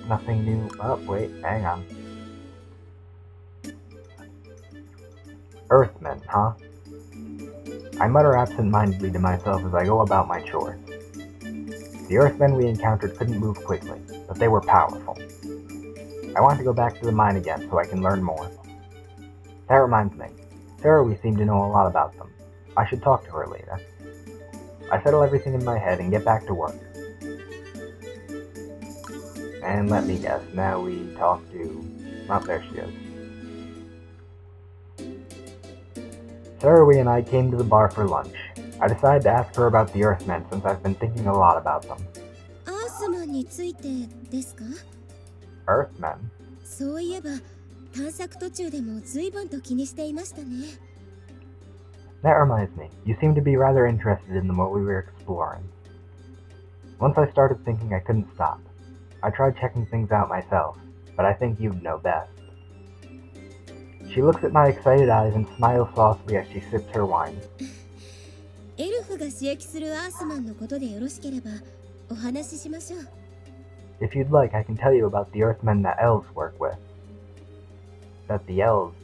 nothing new. Oh, wait, hang on. Earthmen, huh? I mutter absent-mindedly to myself as I go about my chores. The Earthmen we encountered couldn't move quickly, but they were powerful. I want to go back to the mine again so I can learn more. That reminds me, Sarah we seem to know a lot about them. I should talk to her later. I settle everything in my head and get back to work. And let me guess, now we talk to... Oh, there she is. Sarah and I came to the bar for lunch. I decided to ask her about the Earthmen since I've been thinking a lot about them. アースマンについてですか？ Earthmen? そういえば探索途中でも随分と気にしていましたね。That reminds me, you seem to be rather interested in them while we were exploring. Once I started thinking I couldn't stop. I tried checking things out myself, but I think you'd know best. She looks at my excited eyes and smiles softly as she sips her wine. エルフが刺激するアースマンのことでよろしければお話ししましょう。 If you'd like, I can tell you about the Earthmen that elves work with. That the elves...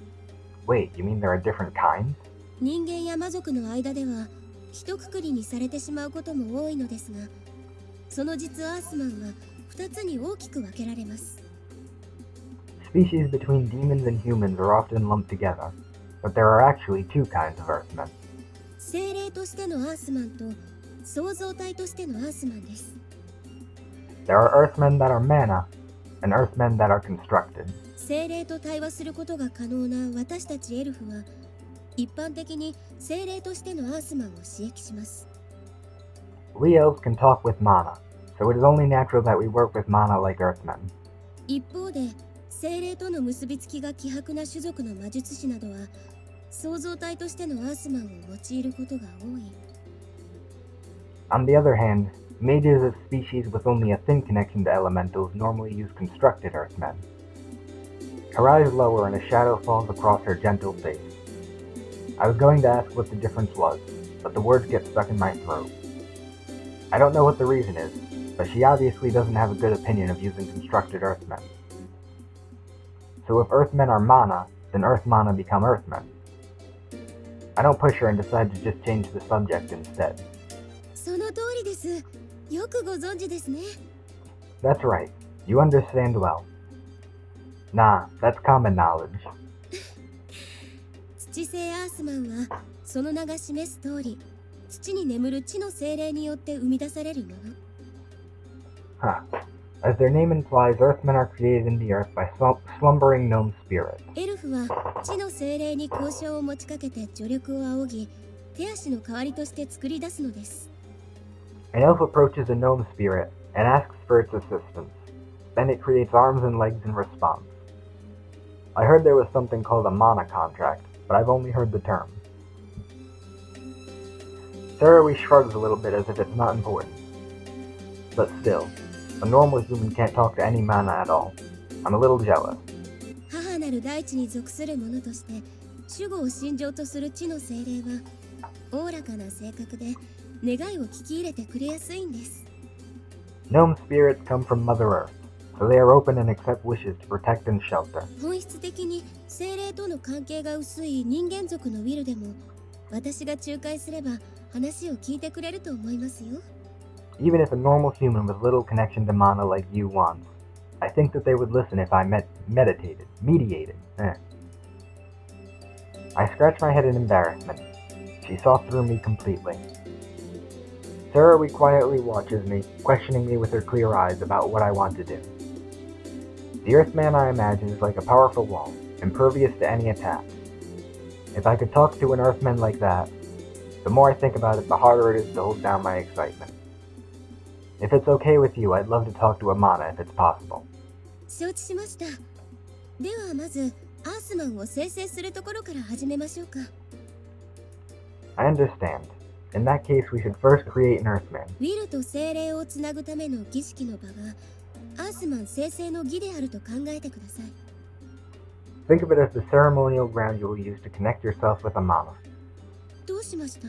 Wait, you mean there are different kinds? 人間や魔族の間では一括りにされてしまうことも多いのですが、その実アースマンは2つに大きく分けられます。 Species between demons and humans are often lumped together, but there are actually two kinds of Earthmen. 精霊としてのアースマンと創造体としてのアースマンです。 There are Earthmen that are mana, and Earthmen that are constructed. 精霊と対話することが可能な私たちエルフは一般的に精霊としてのアースマンを刺激します。 We elves can talk with mana, so it is only natural that we work with mana like Earthmen. 一方で精霊との結びつきが希薄な種族の魔術師などは創造体としてのアースマンを用いることが多い。 On the other hand, mages of species with only a thin connection to elementals normally use constructed Earthmen. Her eyes lower and a shadow falls across her gentle face. I was going to ask what the difference was, but the words get stuck in my throat. I don't know what the reason is, but she obviously doesn't have a good opinion of using constructed Earthmen. So if Earthmen are mana, then Earth mana become Earthmen. I don't push her and decide to just change the subject instead. その通りです。よくご存知ですね。 That's right. You understand well. Nah, that's common knowledge. 土星アースマンはその名が示す通り、土に眠る地の精霊によって生み出されるもの。 Huh. As their name implies, Earthmen are created in the earth by slumbering gnome spirits. エルフは地の精霊に交渉を持ちかけて助力を仰ぎ、手足の代わりとして作り出すのです。 An elf approaches a gnome spirit and asks for its assistance. Then it creates arms and legs in response. I heard there was something called a mana contract, but I've only heard the term. Sarah shrugs a little bit as if it's not important. But still, a normal human can't talk to any mana at all. I'm a little jealous. 母なる大地に属する者として守護を信条とする地の精霊はおおらかな性格で願いを聞き入れてくれやすいんです。 Gnome spirits come from Mother Earth, so they are open and accept wishes to protect and shelter. 本質的に精霊との関係が薄い人間族のウィルでも私が仲介すれば話を聞いてくれると思いますよ。 Even if a normal human with little connection to mana like you wants, I think that they would listen if I mediated. I scratch my head in embarrassment. She saw through me completely. Sarah quietly watches me, questioning me with her clear eyes about what I want to do. The Earthman I imagine is like a powerful wall, impervious to any attack. If I could talk to an Earthman like that, the more I think about it, the harder it is to hold down my excitement. If it's okay with you, I'd love to talk to a mana if it's possible. 承知しました。ではまずアースマンを生成するところから始めましょうか。 I understand. In that case, we should first create an Earthman. ウィルと精霊をつなぐための儀式の場がアースマン生成の儀であると考えてください。 Think of it as the ceremonial ground you will use to connect yourself with a mana. どうしました？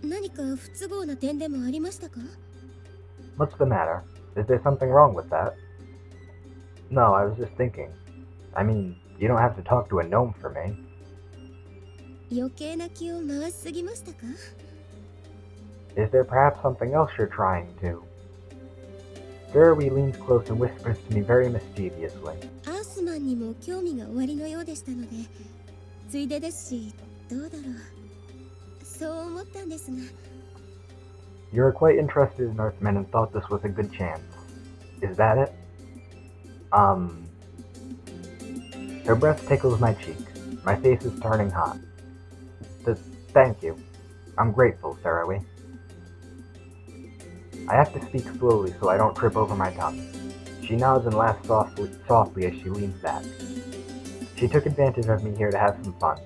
何か不都合な点でもありましたか？ What's the matter? Is there something wrong with that? No, I was just thinking. I mean, you don't have to talk to a gnome for me. 余計な気を回しすぎましたか？ Is there perhaps something else you're trying to? Jeremy leans close and whispers to me very mischievously. アースマンにも興味がおありのようでしたので、ついでですし、どうだろう。そう思ったんですが。You were quite interested in Earthmen and thought this was a good chance. Is that it? Her breath tickles my cheek. My face is turning hot. Thank you. I'm grateful, Sarawi. I have to speak slowly so I don't trip over my tongue. She nods and laughs softly as she leans back. She took advantage of me here to have some fun,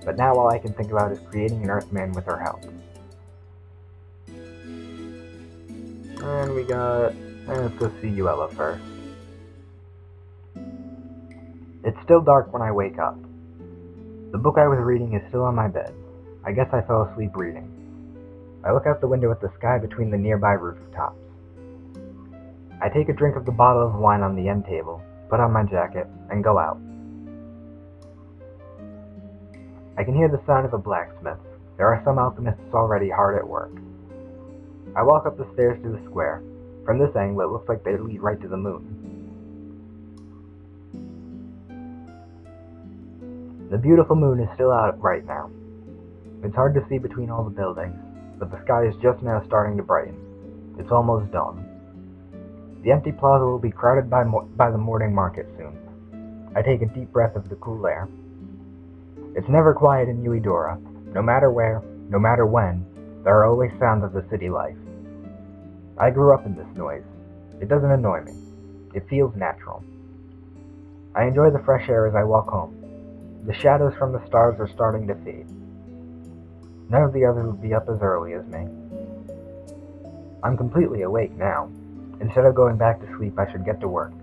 but now all I can think about is creating an Earthman with her help. And let's go see Yuella first. It's still dark when I wake up. The book I was reading is still on my bed. I guess I fell asleep reading. I look out the window at the sky between the nearby rooftops. I take a drink of the bottle of wine on the end table, put on my jacket, and go out. I can hear the sound of a blacksmith. There are some alchemists already hard at work. I walk up the stairs to the square. From this angle, it looks like they lead right to the moon. The beautiful moon is still out right now. It's hard to see between all the buildings, but the sky is just now starting to brighten. It's almost dawn. The empty plaza will be crowded by the morning market soon. I take a deep breath of the cool air. It's never quiet in Yuidora. No matter where, no matter when, there are always sounds of the city life. I grew up in this noise. It doesn't annoy me. It feels natural. I enjoy the fresh air as I walk home. The shadows from the stars are starting to fade. None of the others will be up as early as me. I'm completely awake now. Instead of going back to sleep, I should get to work.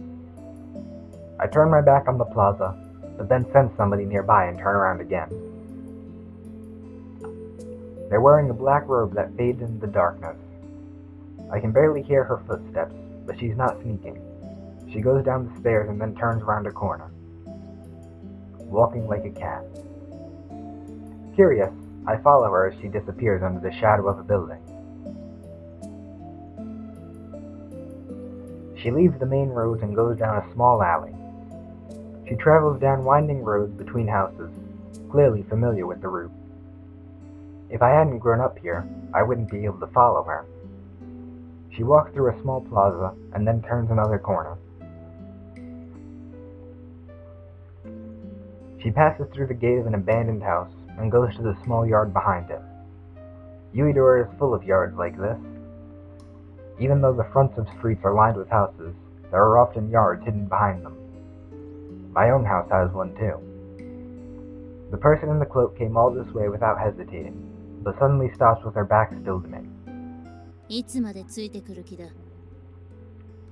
I turn my back on the plaza, but then sense somebody nearby and turn around again. They're wearing a black robe that fades into the darkness. I can barely hear her footsteps, but she's not sneaking. She goes down the stairs and then turns around a corner, walking like a cat. Curious, I follow her as she disappears under the shadow of a building. She leaves the main roads and goes down a small alley. She travels down winding roads between houses, clearly familiar with the route. If I hadn't grown up here, I wouldn't be able to follow her. She walks through a small plaza and then turns another corner. She passes through the gate of an abandoned house and goes to the small yard behind it. Yuidora is full of yards like this. Even though the fronts of streets are lined with houses, there are often yards hidden behind them. My own house has one too. The person in the cloak came all this way without hesitating, but suddenly stops with her back still to me. いつまでついてくる気だ?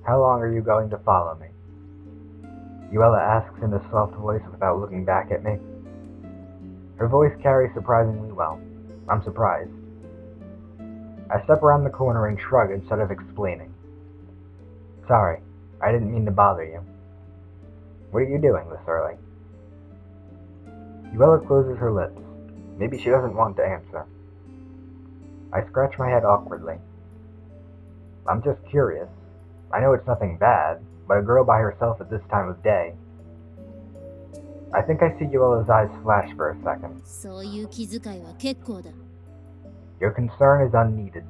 How long are you going to follow me? Yuella asks in a soft voice without looking back at me. Her voice carries surprisingly well. I'm surprised. I step around the corner and shrug instead of explaining. Sorry, I didn't mean to bother you. What are you doing this early? Yuella closes her lips. Maybe she doesn't want to answer. I scratch my head awkwardly. I'm just curious. I know it's nothing bad, but a girl by herself at this time of day. I think I see Yuella's eyes flash for a second. そういう気遣いは結構だ。 Your concern is unneeded.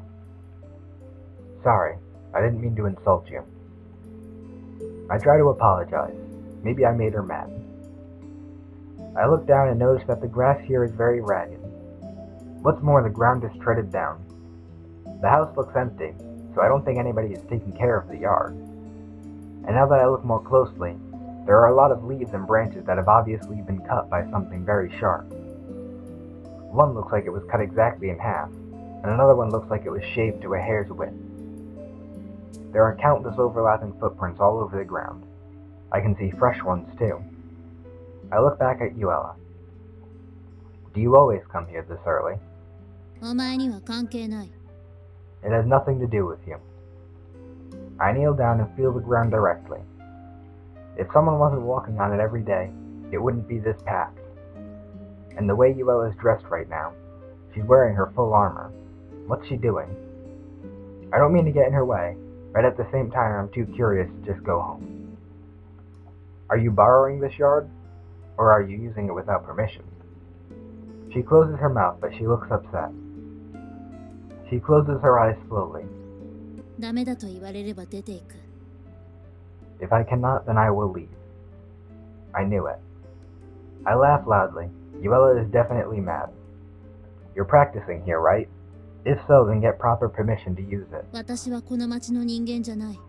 Sorry, I didn't mean to insult you. I try to apologize. Maybe I made her mad. I look down and notice that the grass here is very ragged. What's more, the ground is treaded down. The house looks empty, so I don't think anybody is taking care of the yard. And now that I look more closely, there are a lot of leaves and branches that have obviously been cut by something very sharp. One looks like it was cut exactly in half, and another one looks like it was shaved to a hair's width. There are countless overlapping footprints all over the ground. I can see fresh ones too. I look back at Yuella. Do you always come here this early? お前には関係ない。 It has nothing to do with you. I kneel down and feel the ground directly. If someone wasn't walking on it every day, it wouldn't be this packed. And the way Yuella is dressed right now, she's wearing her full armor. What's she doing? I don't mean to get in her way, but at the same time I'm too curious to just go home. Are you borrowing this yard? Or are you using it without permission? She closes her mouth, but she looks upset. She closes her eyes slowly. ダメだと言われれば出ていく。 If I cannot, then I will leave. I knew it. I laugh loudly. Yuella is definitely mad. You're practicing here, right? If so, then get proper permission to use it. 私はこの町の人間じゃない。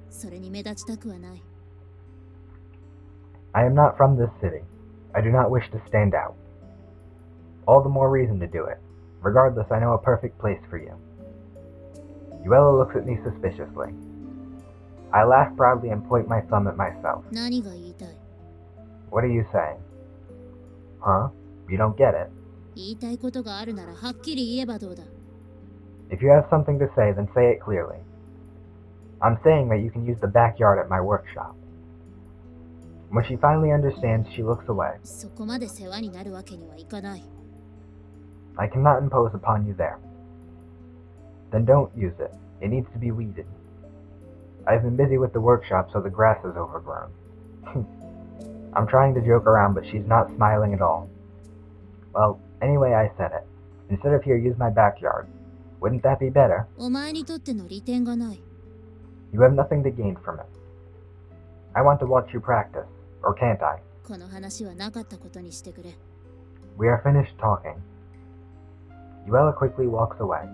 それに目立ちたくはない。 I am not from this city. I do not wish to stand out. All the more reason to do it. Regardless, I know a perfect place for you. Yuella looks at me suspiciously. I laugh proudly and point my thumb at myself. 何が言いたい？ What are you saying? Huh? You don't get it. 言いたいことがあるならはっきり言えばどうだ？ If you have something to say, then say it clearly. I'm saying that you can use the backyard at my workshop. When she finally understands, she looks away. そこまで世話になるわけにはいかない。 I cannot impose upon you there. Then don't use it. It needs to be weeded. I've been busy with the workshop, so the grass is overgrown. I'm trying to joke around, but she's not smiling at all. Well, anyway, I said it. Instead of here, use my backyard. Wouldn't that be better? お前にとっての利点がない。 You have nothing to gain from it. I want to watch you practice, or can't I? この話はなかったことにしてくれ。 We are finished talking. Yuella quickly walks away.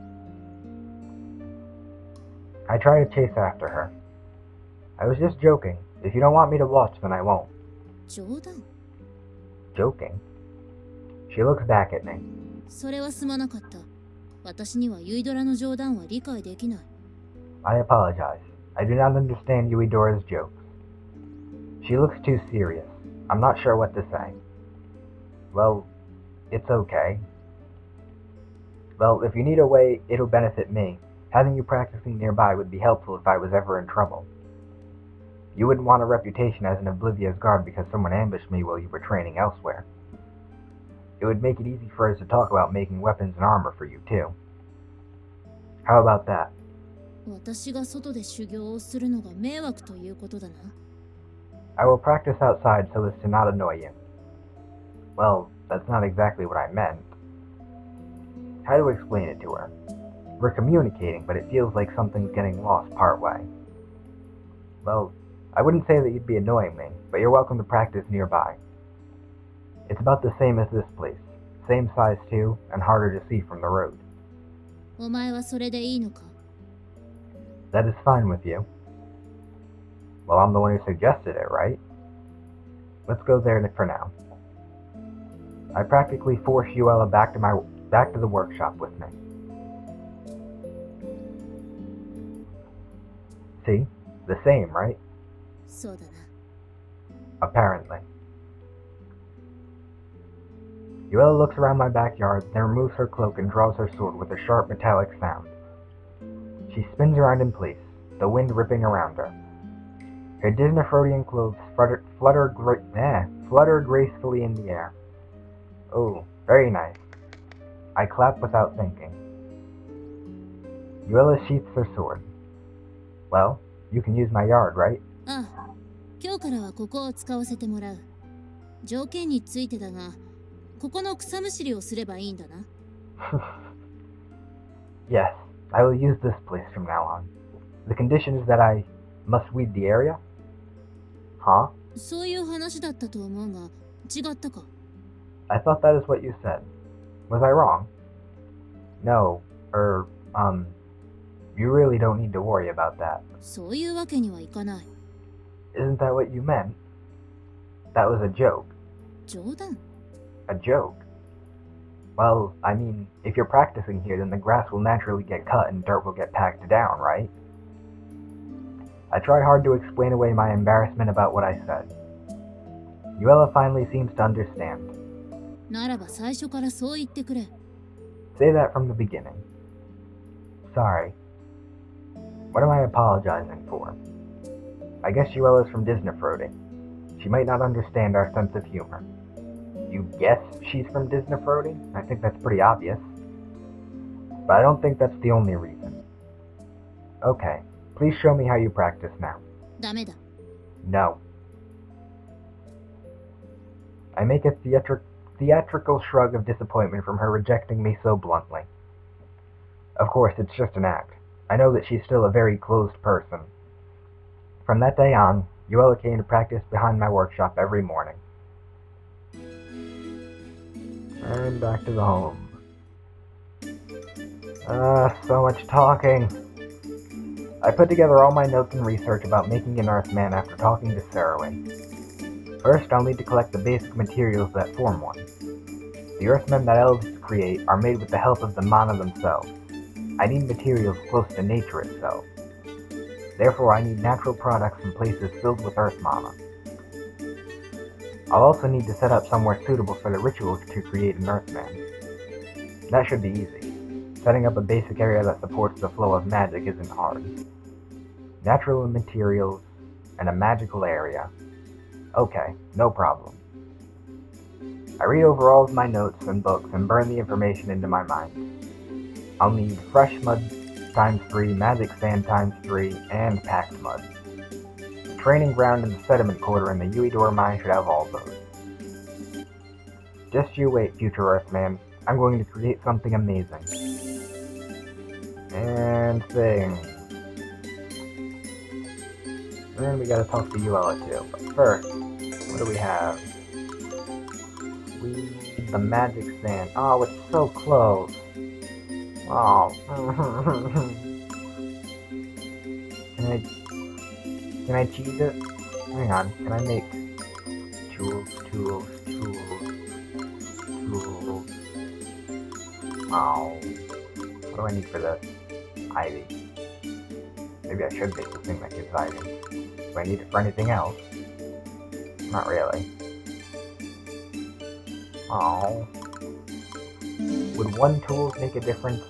I try to chase after her. I was just joking. If you don't want me to watch, then I won't. 冗談？ Joking? She looks back at me. それはすまなかった。私にはユイドラの冗談は理解できない。 I apologize. I do not understand Yuidora's jokes. She looks too serious. I'm not sure what to say. Well, it's okay. Well, if you need a way it'll benefit me, having you practicing nearby would be helpful if I was ever in trouble. You wouldn't want a reputation as an oblivious guard because someone ambushed me while you were training elsewhere. It would make it easy for us to talk about making weapons and armor for you, too. How about that? 私が外で修行をするのが迷惑ということだな。 I will practice outside so as to not annoy you. Well, that's not exactly what I meant. How to explain it to her? We're communicating, but it feels like something's getting lost partway. Well, I wouldn't say that you'd be annoying me, but you're welcome to practice nearby. It's about the same as this place. Same size too, and harder to see from the road. お前はそれでいいのか？ That is fine with you. Well, I'm the one who suggested it, right? Let's go there for now. I practically forced Yuella back to the workshop with me. See? The same, right? そうだな。 Apparently. Yuella looks around my backyard, then removes her cloak and draws her sword with a sharp metallic sound. She spins around in place, the wind ripping around her. Her Disneyfrodian clothes flutter gracefully in the air. Oh, very nice. I clap without thinking. Yuella sheaths her sword. Well, you can use my yard, right? ああ、今日からはここを使わせてもらう。条件についてだが、ここの草むしりをすればいいんだな。Yes, I will use this place from now on. The condition is that I must weed the area? Huh? そういう話だったと思うが、違ったか？ I thought that is what you said. Was I wrong? No, you really don't need to worry about that. そういうわけにはいかない。 Isn't that what you meant? That was a joke. 冗談？ A joke? Well, I mean, if you're practicing here, then the grass will naturally get cut and dirt will get packed down, right? I try hard to explain away my embarrassment about what I said. Yuella finally seems to understand. ならば最初からそう言ってくれ。 Say that from the beginning. Sorry. What am I apologizing for? I guess Yuella's from Disneyfrodi. She might not understand our sense of humor. You guess she's from Disney? I think that's pretty obvious. But I don't think that's the only reason. Okay, please show me how you practice now. ダメだ。 No. I make a theatrical shrug of disappointment from her rejecting me so bluntly. Of course, it's just an act. I know that she's still a very closed person. From that day on, Yuella came to practice behind my workshop every morning. And back to the home. So much talking. I put together all my notes and research about making an earthman after talking to Saraway. First, I'll need to collect the basic materials that form one. The earthmen that elves create are made with the help of the mana themselves. I need materials close to nature itself. Therefore, I need natural products from places filled with earth mana. I'll also need to set up somewhere suitable for the rituals to create an earthman. That should be easy. Setting up a basic area that supports the flow of magic isn't hard. Natural materials and a magical area. Okay, no problem. I read over all of my notes and books and burn the information into my mind. I'll need fresh mud times 3, magic sand times 3, and packed mud. The training ground and the sediment quarter in the Yuidor mine should have all those. Just you wait, future Earthman. I'm going to create something amazing. And things. Then we gotta talk to Yuella too. But first, what do we have? We need the magic sand. Oh, it's so close. Oh. Can I cheese it? Hang on. Can I make tools? Oh. What do I need for this? Ivy. Maybe I should make the thing that gives ivy. Do I need it for anything else? Not really. Oh. Would one tool make a difference?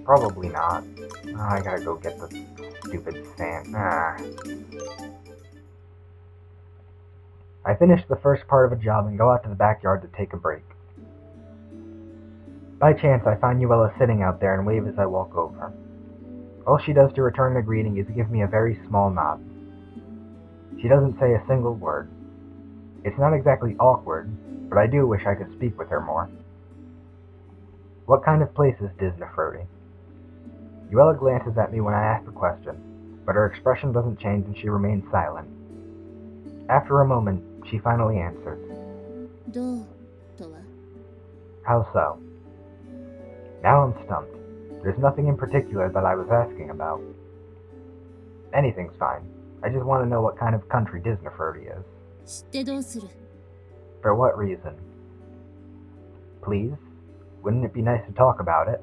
Probably not. Oh, I gotta go get the stupid sand. I finish the first part of a job and go out to the backyard to take a break. By chance, I find Yuella sitting out there and wave as I walk over. All she does to return the greeting is give me a very small nod. She doesn't say a single word. It's not exactly awkward, but I do wish I could speak with her more. What kind of place is Disney? Yuella glances at me when I ask the question, but her expression doesn't change and she remains silent. After a moment, she finally answers. どうとは How so? Now I'm stumped. There's nothing in particular that I was asking about. Anything's fine. I just want to know what kind of country Disney is. 知ってどうする For what reason? Please? Wouldn't it be nice to talk about it?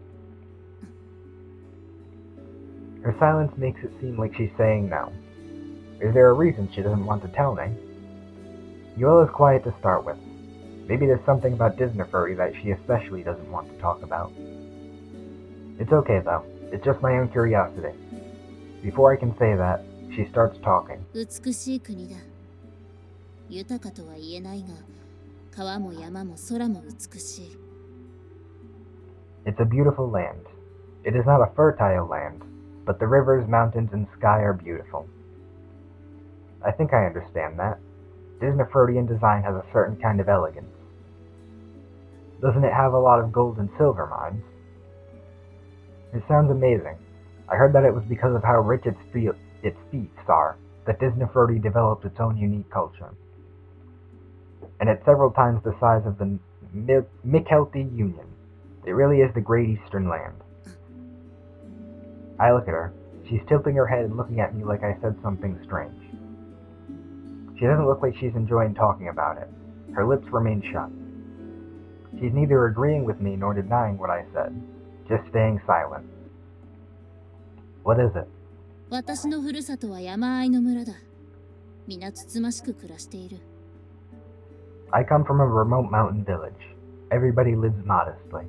Her silence makes it seem like she's saying no. Is there a reason she doesn't want to tell me? Yuella's quiet to start with. Maybe there's something about Disney that she especially doesn't want to talk about. It's okay though. It's just my own curiosity. Before I can say that, she starts talking. 美しい国だ。豊かとは言えないが、川も山も空も美しい。It's a beautiful land. It is not a fertile land, but the rivers, mountains, and sky are beautiful. I think I understand that. Disney design has a certain kind of elegance. Doesn't it have a lot of gold and silver mines? It sounds amazing. I heard that it was because of how rich its feats are that Disney developed its own unique culture. And it's several times the size of the Mikelti Union. It really is the Great Eastern Land. I look at her. She's tilting her head and looking at me like I said something strange. She doesn't look like she's enjoying talking about it. Her lips remain shut. She's neither agreeing with me nor denying what I said, just staying silent. What is it? 私のふるさとは山あいの村だ。皆つつましく暮らしている。I come from a remote mountain village. Everybody lives modestly.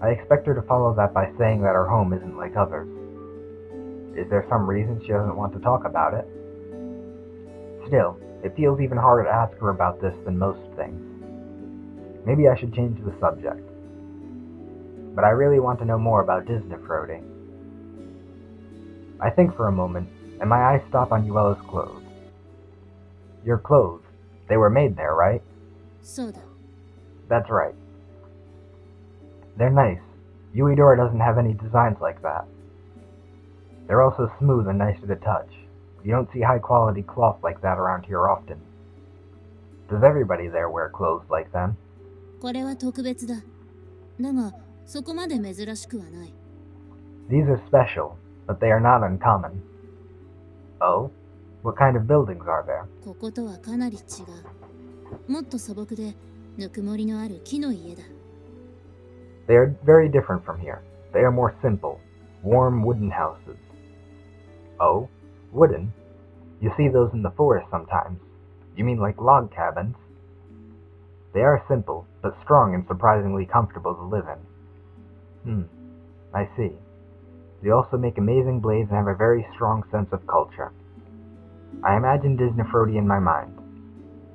I expect her to follow that by saying that her home isn't like others. Is there some reason she doesn't want to talk about it? Still, it feels even harder to ask her about this than most things. Maybe I should change the subject. But I really want to know more about Disney. I think for a moment, and my eyes stop on Yuella's clothes. Your clothes, they were made there, right? そうだ。 That's right. They're nice. Yuidora doesn't have any designs like that. They're also smooth and nice to the touch. You don't see high-quality cloth like that around here often. Does everybody there wear clothes like them? これは特別だ。だが、そこまで珍しくはない。 These are special, but they are not uncommon. Oh? What kind of buildings are there? こことはかなり違う。もっと素朴で、ぬくもりのある木の家だ。 They are very different from here. They are more simple, warm wooden houses. Oh? Wooden? You see those in the forest sometimes. You mean like log cabins? They are simple, but strong and surprisingly comfortable to live in. I see. They also make amazing blades and have a very strong sense of culture. I imagine Disney in my mind.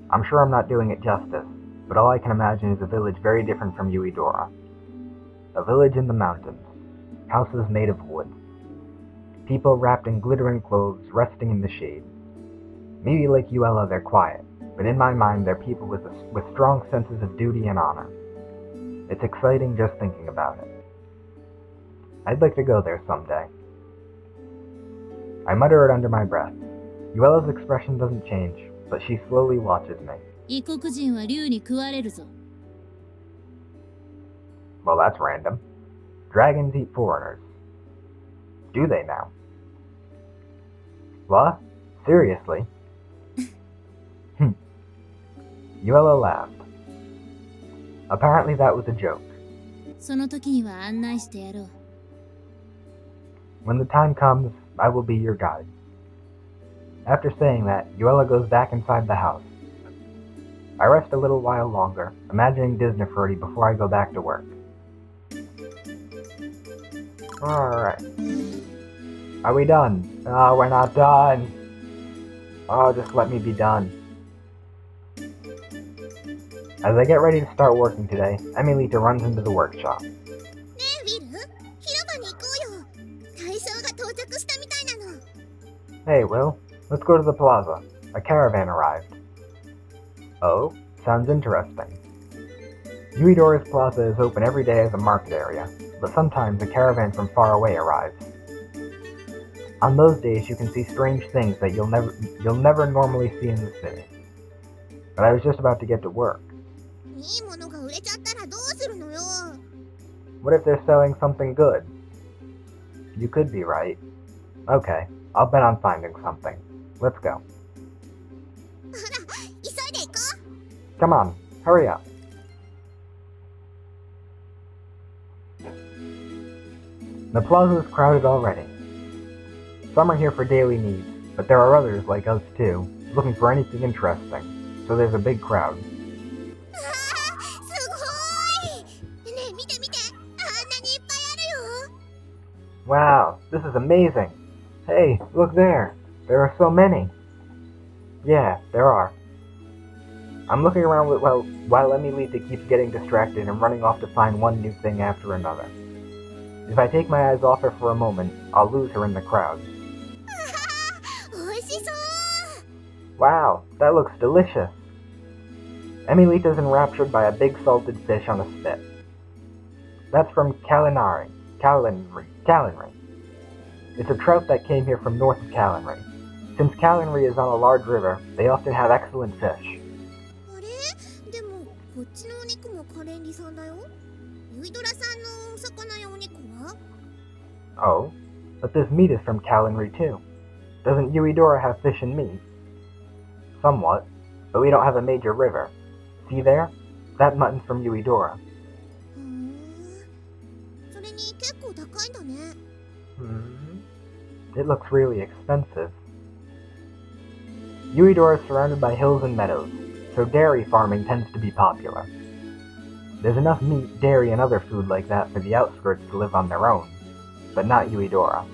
I'm sure I'm not doing it justice, but all I can imagine is a village very different from Yuidora. A village in the mountains, houses made of wood. People wrapped in glittering clothes resting in the shade. Maybe like Yuella they're quiet, but in my mind they're people with strong senses of duty and honor. It's exciting just thinking about it. I'd like to go there someday. I mutter it under my breath. Yuella's expression doesn't change, but she slowly watches me. 異国人は竜に食われるぞ。 Well, that's random. Dragons eat foreigners. Do they now? What? Seriously? Yuella laughed. Apparently that was a joke. その時には案内してやろう。 When the time comes, I will be your guide. After saying that, Yuella goes back inside the house. I rest a little while longer, imagining Disney before I go back to work. Alright. Are we done? Oh, we're not done. Oh, just let me be done. As I get ready to start working today, Emilita runs into the workshop. ねえ、ウィル、広場に行こうよ。大将が到着したみたいなの。 Hey, Will, let's go to the plaza. A caravan arrived. Oh, sounds interesting. Yuidora's plaza is open every day as a market area, but sometimes a caravan from far away arrives. On those days, you can see strange things that you'll never normally see in the city. But I was just about to get to work. いいものが売れちゃったらどうするのよ。 What if they're selling something good? You could be right. Okay, I'll bet on finding something. Let's go. ほら、急いで行こう。 Come on, hurry up. The plaza is crowded already. Some are here for daily needs, but there are others like us too, looking for anything interesting, so there's a big crowd. すごい。ねえ、見て見て。あんなにいっぱいあるよ。 Wow, this is amazing. Hey, look there. There are so many. Yeah, there are. I'm looking around while Emilita keeps getting distracted and running off to find one new thing after another. If I take my eyes off her for a moment, I'll lose her in the crowd. おいしそう。 Wow, that looks delicious. Emilita's enraptured by a big salted fish on a spit. That's from Calinari. It's a trout that came here from north of Calinari. Since Calinari is on a large river, they often have excellent fish. あれ？でもこっちのお肉もカレンリさんだよ。ユイドラさんのお魚やお肉は？ Oh, but this meat is from Calinari too. Doesn't Yuidora have fish and meat? Somewhat, but we don't have a major river. See there? That mutton's from Yuidora. ふん。それに結構高いんだね。 It looks really expensive. Yuidora is surrounded by hills and meadows, so dairy farming tends to be popular. There's enough meat, dairy, and other food like that for the outskirts to live on their own, but not Yuidora.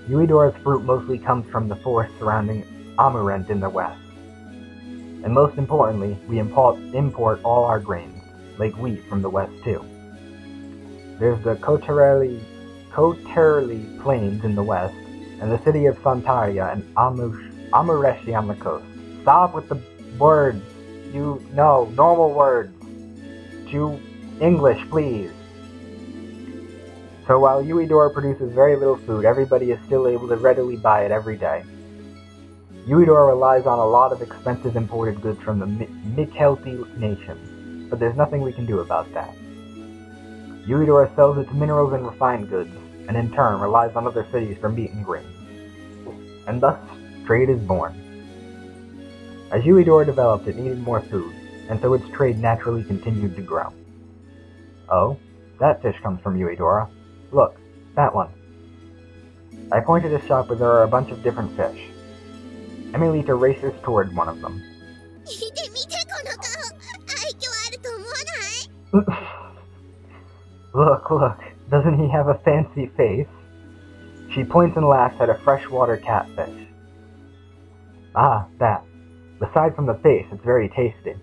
Yuidora's fruit mostly comes from the forest surrounding amaranth in the west. And most importantly, we import all our grains, like wheat, from the west too. There's the Koterli Plains in the west, and the city of Santaria and Amureshi on the coast. Stop with the words. Normal words. To English, please. So while Yuidora produces very little food, everybody is still able to readily buy it every day. Yuidora relies on a lot of expensive imported goods from the Mikkelti nation, but there's nothing we can do about that. Yuidora sells its minerals and refined goods, and in turn relies on other cities for meat and grain. And thus, trade is born. As Yuidora developed, it needed more food, and so its trade naturally continued to grow. Oh, that fish comes from Yuidora. Look, that one. I pointed a shop where there are a bunch of different fish. Emilita races toward one of them. Look, doesn't he have a fancy face? She points and laughs at a freshwater catfish. Ah, that. Aside from the face, it's very tasty.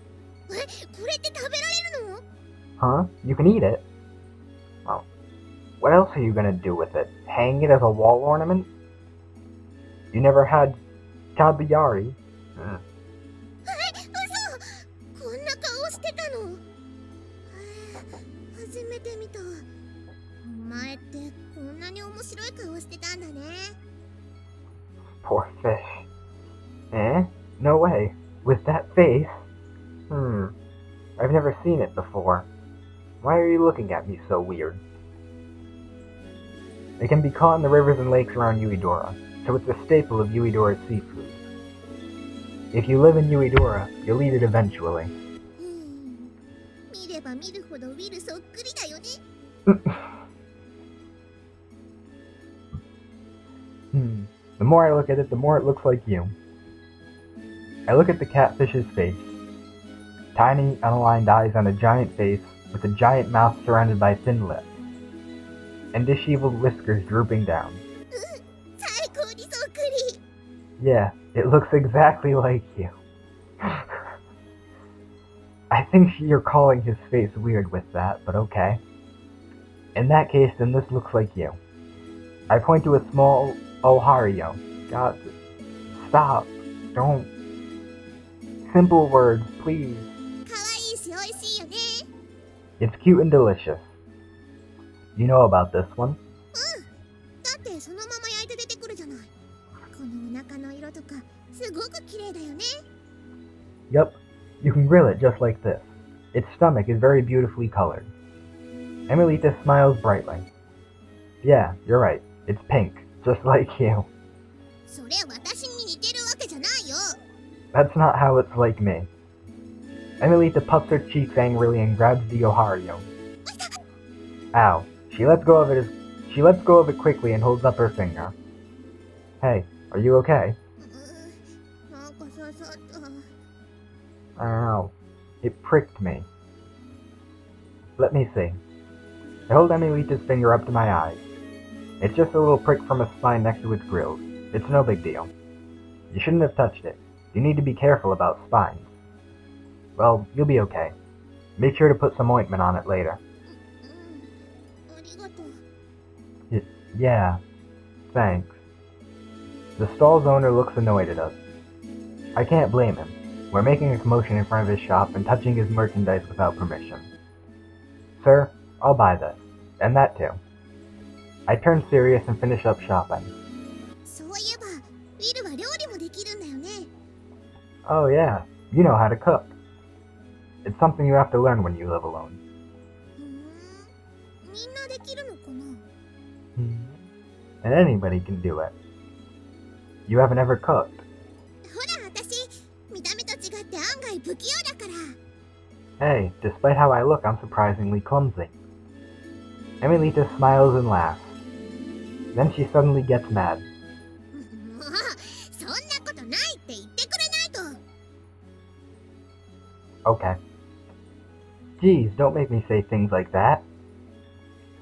Huh? You can eat it? Well, what else are you gonna do with it? Hang it as a wall ornament? You never had Kamidori? Poor fish. Eh? No way. With that face? I've never seen it before. Why are you looking at me so weird? It can be caught in the rivers and lakes around Yuidora, so it's a staple of Yuidora's seafood. If you live in Yuidora, you'll eat it eventually. The more I look at it, the more it looks like you. I look at the catfish's face. Tiny, unaligned eyes on a giant face, with a giant mouth surrounded by thin lips, and disheveled whiskers drooping down. Yeah, it looks exactly like you. I think you're calling his face weird with that, but okay. In that case, then this looks like you. I point to a small Ohario. God, stop. Don't. Simple words, please. It's cute and delicious. You know about this one? Yup, you can grill it just like this. Its stomach is very beautifully colored. Emilita smiles brightly. Yeah, you're right. It's pink, just like you. That's not how it's like me. Emilita puffs her cheeks angrily and grabs the Ohario. Ow. She lets go of it quickly and holds up her finger. Hey, are you okay? Ow. It pricked me. Let me see. I hold Emilita's finger up to my eyes. It's just a little prick from a spine next to its grills. It's no big deal. You shouldn't have touched it. You need to be careful about spines. Well, you'll be okay. Make sure to put some ointment on it later. Yeah, thanks. The stall's owner looks annoyed at us. I can't blame him. We're making a commotion in front of his shop and touching his merchandise without permission. Sir, I'll buy this. And that too. I turn serious and finish up shopping. Oh yeah, you know how to cook. It's something you have to learn when you live alone. And anybody can do it. You haven't ever cooked. Hey, despite how I look, I'm surprisingly clumsy. Emilita smiles and laughs. Then she suddenly gets mad. Okay. Geez, don't make me say things like that.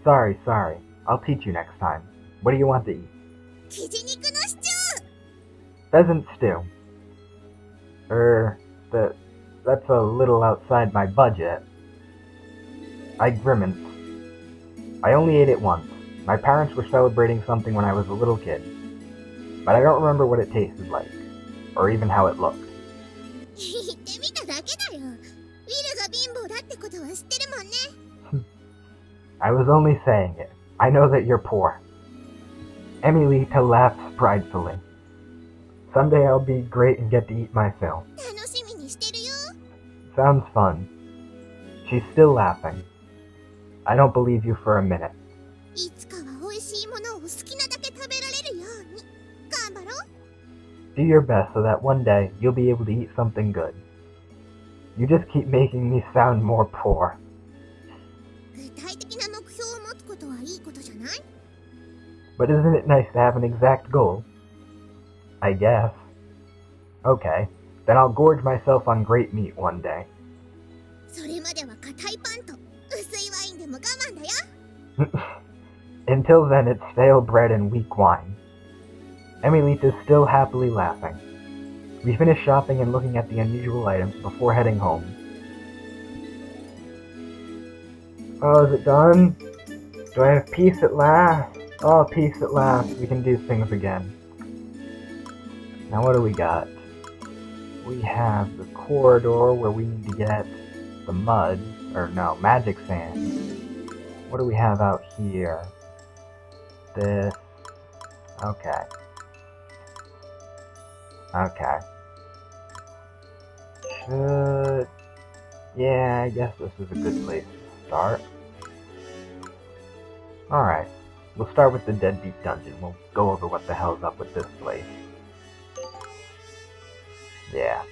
Sorry. I'll teach you next time. What do you want to eat? Pheasant stew. Er, that's a little outside my budget. I grimaced. I only ate it once. My parents were celebrating something when I was a little kid, but I don't remember what it tasted like, or even how it looked. 言ってみただけだよ。ウィルが貧乏だってことは知ってるもんね。I was only saying it. I know that you're poor. Emilita laughed pridefully. Someday I'll be great and get to eat my fill. 楽しみにしてるよ。 Sounds fun. She's still laughing. I don't believe you for a minute. いつかは美味しいものを好きなだけ食べられるように頑張ろう。 Do your best so that one day you'll be able to eat something good. You just keep making me sound more poor. 具体的な目標を持つことはいいことじゃない？ But isn't it nice to have an exact goal? I guess. Okay, then I'll gorge myself on great meat one day. それまでは硬いパンと薄いワインでも我慢だよ。 Until then, it's stale bread and weak wine. Emilita's still happily laughing. We finish shopping and looking at the unusual items before heading home. Oh, is it done? Do I have peace at last? Oh, peace at last. We can do things again. Now what do we got? We have the corridor where we need to get the mud, or no, magic sand. What do we have out here? This. Okay. Okay. Yeah, I guess this is a good place to start. Alright. We'll start with the Deadbeat Dungeon. We'll go over what the hell's up with this place. Yeah.